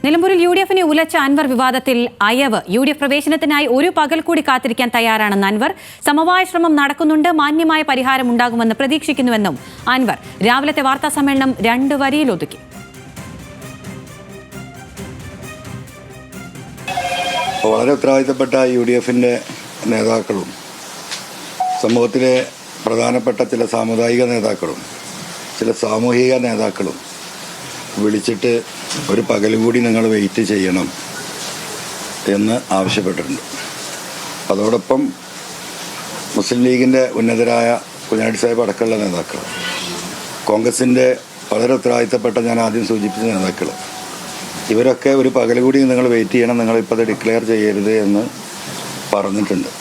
നിലമ്പൂരിൽ യുഡിഎഫിനെ ഉലച്ച അൻവർ വിവാദത്തിൽ അയവ്. യുഡിഎഫ് പ്രവേശനത്തിനായി ഒരു പകൽ കൂടി കാത്തിരിക്കാൻ തയ്യാറാണെന്ന് അൻവർ. സമവായ ശ്രമം നടക്കുന്നുണ്ട്, മാന്യമായ പരിഹാരം ഉണ്ടാകുമെന്ന് പ്രതീക്ഷിക്കുന്നുവെന്നും അൻവർ രാവിലത്തെ വാർത്താ സമ്മേളനം 2 വരിയിൽ ഒതുക്കി. വളരെ ഉത്തരവാദിത്തപ്പെട്ട യുഡിഎഫിൻ്റെ നേതാക്കളും സമൂഹത്തിലെ പ്രധാനപ്പെട്ട ചില സാമുദായിക നേതാക്കളും ചില സാമൂഹിക നേതാക്കളും വിളിച്ചിട്ട് ഒരു പകൽ കൂടി നിങ്ങൾ വെയിറ്റ് ചെയ്യണം എന്ന് ആവശ്യപ്പെട്ടിട്ടുണ്ട്. അതോടൊപ്പം മുസ്ലിം ലീഗിൻ്റെ ഉന്നതരായ കുഞ്ഞാടി സാഹിബ് അടക്കമുള്ള നേതാക്കൾ, കോൺഗ്രസിൻ്റെ വളരെ ഉത്തരവാദിത്തപ്പെട്ട ഞാൻ ആദ്യം സൂചിപ്പിച്ച നേതാക്കൾ, ഇവരൊക്കെ ഒരു പകൽ കൂടി നിങ്ങൾ വെയിറ്റ് ചെയ്യണം, നിങ്ങളിപ്പോൾ അത് ഡിക്ലെയർ ചെയ്യരുത് എന്ന് പറഞ്ഞിട്ടുണ്ട്.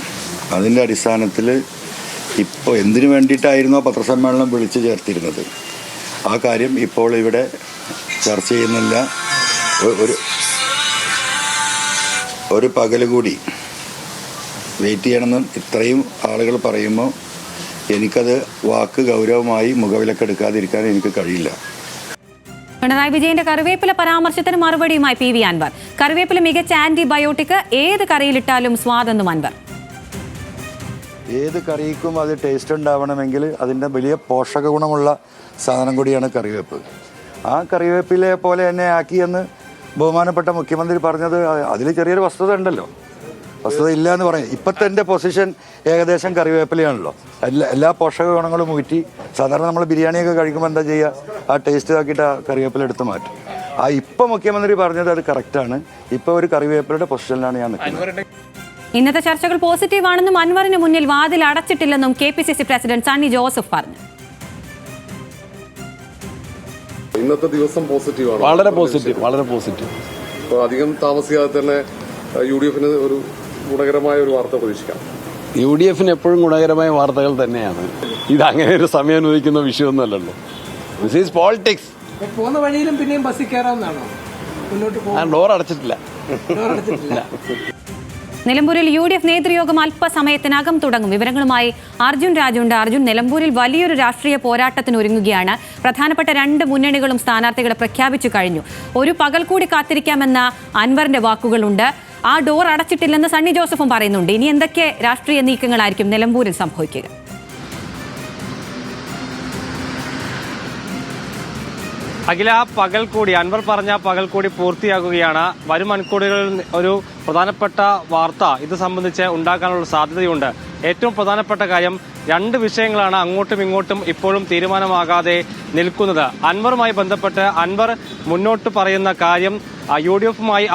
അതിൻ്റെ അടിസ്ഥാനത്തിൽ ഇപ്പോൾ എന്തിനു വേണ്ടിയിട്ടായിരുന്നോ പത്രസമ്മേളനം വിളിച്ചു ചേർത്തിരുന്നത് ആ കാര്യം ഇപ്പോൾ ഇവിടെ ചർച്ച ചെയ്യുന്നില്ല. ഒരു പകൽ കൂടി വെയിറ്റ് ചെയ്യണമെന്ന് ഇത്രയും ആളുകൾ പറയുമ്പോൾ എനിക്കത് വാക്ക് ഗൗരവമായി മുഖവിലക്കെടുക്കാതിരിക്കാൻ എനിക്ക് കഴിയില്ല. പിണറായി വിജയന്റെ കറിവേപ്പില പരാമർശത്തിന് മറുപടിയുമായി PV അൻവർ. കറിവേപ്പില മികച്ച ആന്റിബയോട്ടിക്, ഏത് കറിയിലിട്ടാലും സ്വാദെന്നും അൻവർ. ഏത് കറിക്കും അത് ടേസ്റ്റ് ഉണ്ടാവണമെങ്കിൽ അതിൻ്റെ വലിയ പോഷക ഗുണമുള്ള സാധനം കൂടിയാണ് കറിവേപ്പ്. ആ കറിവേപ്പിലെ പോലെ തന്നെ ആക്കിയെന്ന് ബഹുമാനപ്പെട്ട മുഖ്യമന്ത്രി പറഞ്ഞത് അതിൽ ചെറിയൊരു വസ്തുത ഉണ്ടല്ലോ. വസ്തുത ഇല്ല എന്ന് പറയും. ഇപ്പോഴത്തെ എൻ്റെ പൊസിഷൻ ഏകദേശം കറിവേപ്പിലയാണല്ലോ. എല്ലാ പോഷക ഗുണങ്ങളും ഊറ്റി സാധാരണ നമ്മൾ ബിരിയാണിയൊക്കെ കഴിക്കുമ്പോൾ എന്താ ചെയ്യുക, ആ ടേസ്റ്റ് ആക്കിയിട്ട് ആ കറിവേപ്പില എടുത്ത് മാറ്റും. ഇപ്പം മുഖ്യമന്ത്രി പറഞ്ഞത് അത് കറക്റ്റാണ്. ഇപ്പോൾ ഒരു കറിവേപ്പിലയുടെ പൊസിഷനിലാണ് ഞാൻ നിൽക്കുന്നത്. ഇന്നത്തെ ചർച്ചകൾ പോസിറ്റീവാണെന്നും അൻവറിന് മുന്നിൽ വാതിൽ അടച്ചിട്ടില്ലെന്നും KPCC പ്രസിഡന്റ് സണ്ണി ജോസഫ് പറഞ്ഞു. ഇന്നത്തെ ദിവസം പോസിറ്റീവാണ്, വളരെ പോസിറ്റീവ്. അപ്പോൾ അധികം താമസിയാതെ തന്നെ UDF-ന് ഒരു ഗുണകരമായ ഒരു വാർത്ത പ്രതീക്ഷിക്കാം. UDF-ന് എപ്പോഴും ഗുണകരമായ വാർത്തകൾ തന്നെയാണ്. ഇത് അങ്ങനെ ഒരു സമയം അനുവദിക്കുന്ന വിഷയമൊന്നുമല്ലല്ലോ. This is politics. പോകുന്ന വഴിയിലും പിന്നെയും ബസ്സിൽ കയറാവുന്നതാണോ? മുന്നോട്ട് പോകും. ഡോർ അടച്ചിട്ടില്ല. നിലമ്പൂരിൽ UDF നേതൃയോഗം അല്പസമയത്തിനകം തുടങ്ങും. വിവരങ്ങളുമായി അർജുൻ രാജുണ്ട്. അർജുൻ, നിലമ്പൂരിൽ വലിയൊരു രാഷ്ട്രീയ പോരാട്ടത്തിന് ഒരുങ്ങുകയാണ്. പ്രധാനപ്പെട്ട 2 മുന്നണികളും സ്ഥാനാർത്ഥികളെ പ്രഖ്യാപിച്ചു കഴിഞ്ഞു. ഒരു പകൽ കൂടി കാത്തിരിക്കാമെന്ന അൻവറിന്റെ വാക്കുകളുണ്ട്. ആ ഡോർ അടച്ചിട്ടില്ലെന്ന് സണ്ണി ജോസഫും പറയുന്നുണ്ട്. ഇനി എന്തൊക്കെ രാഷ്ട്രീയ നീക്കങ്ങളായിരിക്കും നിലമ്പൂരിൽ സംഭവിക്കുക? അഖില, പകൽക്കൂടി അൻവർ പറഞ്ഞ പകൽക്കൂടി പൂർത്തിയാകുകയാണ്. വരും മണിക്കൂറുകളിൽ ഒരു പ്രധാനപ്പെട്ട വാർത്ത ഇത് സംബന്ധിച്ച് ഉണ്ടാക്കാനുള്ള സാധ്യതയുണ്ട്. ഏറ്റവും പ്രധാനപ്പെട്ട കാര്യം 2 വിഷയങ്ങളാണ് അങ്ങോട്ടും ഇങ്ങോട്ടും ഇപ്പോഴും തീരുമാനമാകാതെ നിൽക്കുന്നത്. അൻവറുമായി ബന്ധപ്പെട്ട് അൻവർ മുന്നോട്ട് പറയുന്ന കാര്യം UDF-മായി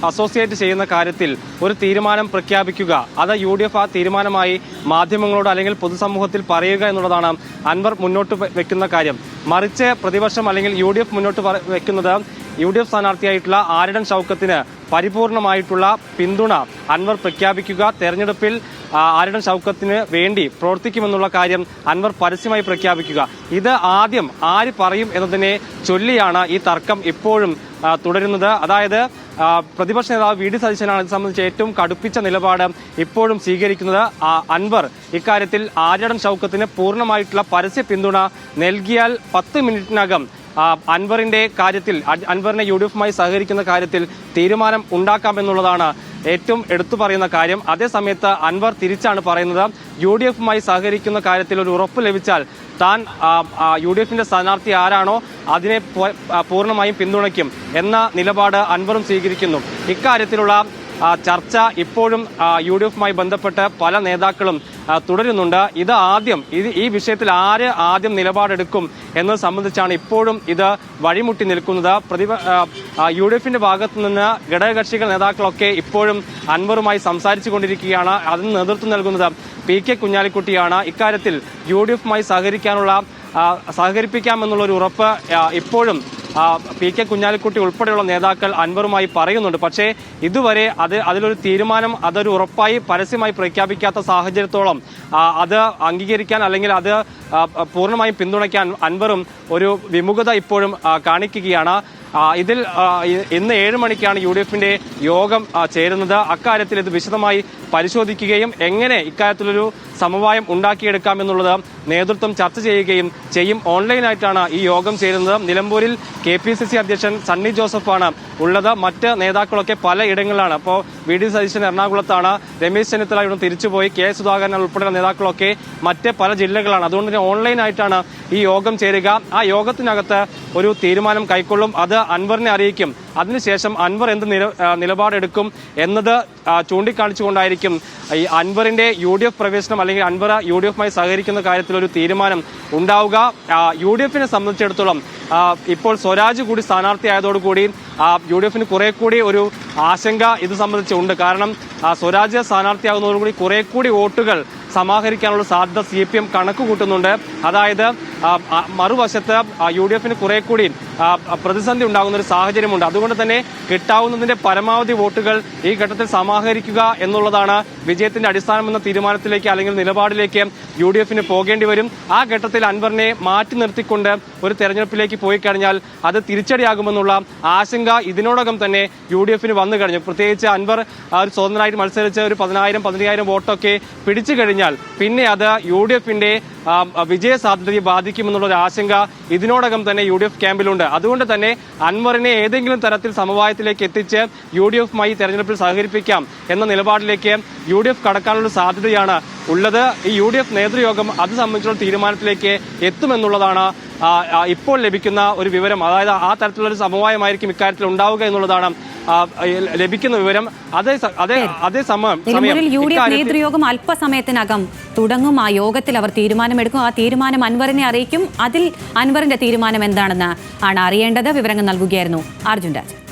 അസോസിയേറ്റ് ചെയ്യുന്ന കാര്യത്തിൽ ഒരു തീരുമാനം പ്രഖ്യാപിക്കുക, അത് UDF ആ തീരുമാനമായി മാധ്യമങ്ങളോട് അല്ലെങ്കിൽ പൊതുസമൂഹത്തിൽ പറയുക എന്നുള്ളതാണ് അൻവർ മുന്നോട്ട് വെക്കുന്ന കാര്യം. മറിച്ച് പ്രതിപക്ഷം അല്ലെങ്കിൽ UDF മുന്നോട്ട് വെക്കുന്നത് UDF സ്ഥാനാർത്ഥിയായിട്ടുള്ള ആരിടൻ ഷൗക്കത്തിന് പരിപൂർണമായിട്ടുള്ള പിന്തുണ അൻവർ പ്രഖ്യാപിക്കുക, തെരഞ്ഞെടുപ്പിൽ ആരിടൻ ഷൗക്കത്തിന് വേണ്ടി പ്രവർത്തിക്കുമെന്നുള്ള കാര്യം അൻവർ പരസ്യമായി പ്രഖ്യാപിക്കുക. ഇത് ആദ്യം ആര് പറയും എന്നതിനെ ചൊല്ലിയാണ് ഈ തർക്കം ഇപ്പോഴും തുടരുന്നത്. അതായത് പ്രതിപക്ഷ നേതാവ് VD സതീശനാണ് ഇത് സംബന്ധിച്ച് ഏറ്റവും കടുപ്പിച്ച നിലപാട് ഇപ്പോഴും സ്വീകരിക്കുന്നത്. അൻവർ ഇക്കാര്യത്തിൽ ആര്യടൻ ഷൗക്കത്തിന് പൂർണ്ണമായിട്ടുള്ള പരസ്യ പിന്തുണ നൽകിയാൽ 10 മിനിറ്റിനകം അൻവറിന്റെ കാര്യത്തിൽ, അൻവറിനെ UDF-മായി സഹകരിക്കുന്ന കാര്യത്തിൽ തീരുമാനം ഉണ്ടാക്കാമെന്നുള്ളതാണ് ഏറ്റവും എടുത്തു പറയുന്ന കാര്യം. അതേസമയത്ത് അൻവർ തിരിച്ചാണ് പറയുന്നത്, UDF-മായി സഹകരിക്കുന്ന കാര്യത്തിൽ ഒരു ഉറപ്പ് ലഭിച്ചാൽ താൻ UDF-ന്റെ സ്ഥാനാർത്ഥി ആരാണോ അതിനെ പൂർണ്ണമായും പിന്തുണയ്ക്കും എന്ന നിലപാട് അൻവറും സ്വീകരിക്കുന്നു. ഇക്കാര്യത്തിലുള്ള ചർച്ച ഇപ്പോഴും UDF-മായി ബന്ധപ്പെട്ട് പല നേതാക്കളും തുടരുന്നുണ്ട്. ഈ വിഷയത്തിൽ ആര് ആദ്യം നിലപാടെടുക്കും എന്നത് സംബന്ധിച്ചാണ് ഇപ്പോഴും ഇത് വഴിമുട്ടി നിൽക്കുന്നത്. UDF-ന്റെ ഭാഗത്തു നിന്ന് ഘടകകക്ഷികൾ നേതാക്കളൊക്കെ ഇപ്പോഴും അൻവറുമായി സംസാരിച്ചു കൊണ്ടിരിക്കുകയാണ്. അതിന് നേതൃത്വം നൽകുന്നത് PK കുഞ്ഞാലിക്കുട്ടിയാണ്. ഇക്കാര്യത്തിൽ UDF-മായി സഹകരിപ്പിക്കാമെന്നുള്ള ഒരു ഉറപ്പ് ഇപ്പോഴും PK കുഞ്ഞാലിക്കുട്ടി ഉൾപ്പെടെയുള്ള നേതാക്കൾ അൻവറുമായി പറയുന്നുണ്ട്. പക്ഷേ ഇതുവരെ അതിലൊരു തീരുമാനം, അതൊരു ഉറപ്പായി പരസ്യമായി പ്രഖ്യാപിക്കാത്ത സാഹചര്യത്തോളം അത് അംഗീകരിക്കാൻ അല്ലെങ്കിൽ അത് പൂർണ്ണമായും പിന്തുണയ്ക്കാൻ അൻവറും ഒരു വിമുഖത ഇപ്പോഴും കാണിക്കുകയാണ്. ഇതിൽ ഇന്ന് 7 മണിക്കാണ് UDF-ന്റെ യോഗം ചേരുന്നത്. അക്കാര്യത്തിൽ ഇത് വിശദമായി പരിശോധിക്കുകയും എങ്ങനെ ഇക്കാര്യത്തിലൊരു സമവായം ഉണ്ടാക്കിയെടുക്കാമെന്നുള്ളത് നേതൃത്വം ചർച്ച ചെയ്യുകയും ചെയ്യും. ഓൺലൈനായിട്ടാണ് ഈ യോഗം ചേരുന്നത്. നിലമ്പൂരിൽ KPCC അധ്യക്ഷൻ സണ്ണി ജോസഫാണ് ഉള്ളത്. മറ്റ് നേതാക്കളൊക്കെ പല ഇടങ്ങളിലാണ്. അപ്പോൾ VD സതീശൻ എറണാകുളത്താണ്, രമേശ് ചെന്നിത്തല ഇവിടെ തിരിച്ചുപോയി, K സുധാകരൻ ഉൾപ്പെടെയുള്ള നേതാക്കളൊക്കെ മറ്റ് പല ജില്ലകളാണ്. അതുകൊണ്ട് തന്നെ ഓൺലൈനായിട്ടാണ് ഈ യോഗം ചേരുക. ആ യോഗത്തിനകത്ത് ഒരു തീരുമാനം കൈക്കൊള്ളും. അത് അൻവറിനെ അറിയിക്കും. അതിനുശേഷം അൻവർ എന്ത് നിലപാടെടുക്കും എന്നത് ചൂണ്ടിക്കാണിച്ചുകൊണ്ടായിരിക്കും ഈ അൻവറിന്റെ UDF പ്രവേശനം അല്ലെങ്കിൽ അൻവർ UDF-മായി സഹകരിക്കുന്ന കാര്യത്തിൽ ഒരു തീരുമാനം ഉണ്ടാവുക. UDF-നെ സംബന്ധിച്ചിടത്തോളം ഇപ്പോൾ സ്വരാജ് കൂടി സ്ഥാനാർത്ഥിയായതോടുകൂടി UDF-ന് കുറെ കൂടി ഒരു ആശങ്ക ഇത് സംബന്ധിച്ചുണ്ട്. കാരണം സ്വരാജ് സ്ഥാനാർത്ഥിയാകുന്നതോടുകൂടി കുറെ കൂടി വോട്ടുകൾ സമാഹരിക്കാനുള്ള സാധ്യത CPM കണക്ക് കൂട്ടുന്നുണ്ട്. അതായത് മറുവശത്ത് UDF-ന് കുറെ കൂടി പ്രതിസന്ധി ഉണ്ടാകുന്ന ഒരു സാഹചര്യമുണ്ട്. അതുകൊണ്ട് തന്നെ കിട്ടാവുന്നതിന്റെ പരമാവധി വോട്ടുകൾ ഈ ഘട്ടത്തിൽ സമാഹരിക്കുക എന്നുള്ളതാണ് വിജയത്തിന്റെ അടിസ്ഥാനമെന്ന തീരുമാനത്തിലേക്ക് അല്ലെങ്കിൽ നിലപാടിലേക്ക് UDF-ന് പോകേണ്ടി വരും. ആ ഘട്ടത്തിൽ അൻവറിനെ മാറ്റി നിർത്തിക്കൊണ്ട് ഒരു തെരഞ്ഞെടുപ്പിലേക്ക് പോയി കഴിഞ്ഞാൽ അത് തിരിച്ചടിയാകുമെന്നുള്ള ആശങ്ക ഇതിനോടകം തന്നെ UDF-ന് വന്നു കഴിഞ്ഞു. പ്രത്യേകിച്ച് അൻവർ ഒരു സ്വതന്ത്രമായിട്ട് മത്സരിച്ച് ഒരു 10,000-15,000 വോട്ടൊക്കെ പിടിച്ചു കഴിഞ്ഞാൽ പിന്നെ അത് UDF-ന്റെ വിജയ സാധ്യതയെ ബാധിക്കുമെന്നുള്ള ഒരു ആശങ്ക ഇതിനോടകം തന്നെ UDF ക്യാമ്പിലുണ്ട്. അതുകൊണ്ട് തന്നെ അൻവറിനെ ഏതെങ്കിലും തരത്തിൽ സമവായത്തിലേക്ക് എത്തിച്ച് UDF-മായി തെരഞ്ഞെടുപ്പിൽ സഹകരിപ്പിക്കാം എന്ന നിലപാടിലേക്ക് UDF കടക്കാനുള്ള സാധ്യതയാണ് ഉള്ളത്. ഈ UDF നേതൃയോഗം അത് സംബന്ധിച്ചുള്ള തീരുമാനത്തിലേക്ക് എത്തുമെന്നുള്ളതാണ് ഇപ്പോൾ ലഭിക്കുന്ന ഒരു വിവരം. അതായത് ആ തരത്തിലുള്ള ഒരു സമവായമായിരിക്കും ഇക്കാര്യത്തിൽ ഉണ്ടാവുക എന്നുള്ളതാണ് ലഭിക്കുന്ന വിവരം. അതേസമയം UDF നേതൃയോഗം അല്പസമയത്തിനകം തുടങ്ങും. ആ യോഗത്തിൽ അവർ തീരുമാനമെടുക്കും. ആ തീരുമാനം അൻവറിനെ അറിയിക്കും. അതിൽ അൻവറിന്റെ തീരുമാനം എന്താണെന്ന് ആണ് അറിയേണ്ടത്. വിവരങ്ങൾ നൽകുകയായിരുന്നു അർജുൻ രാജ്.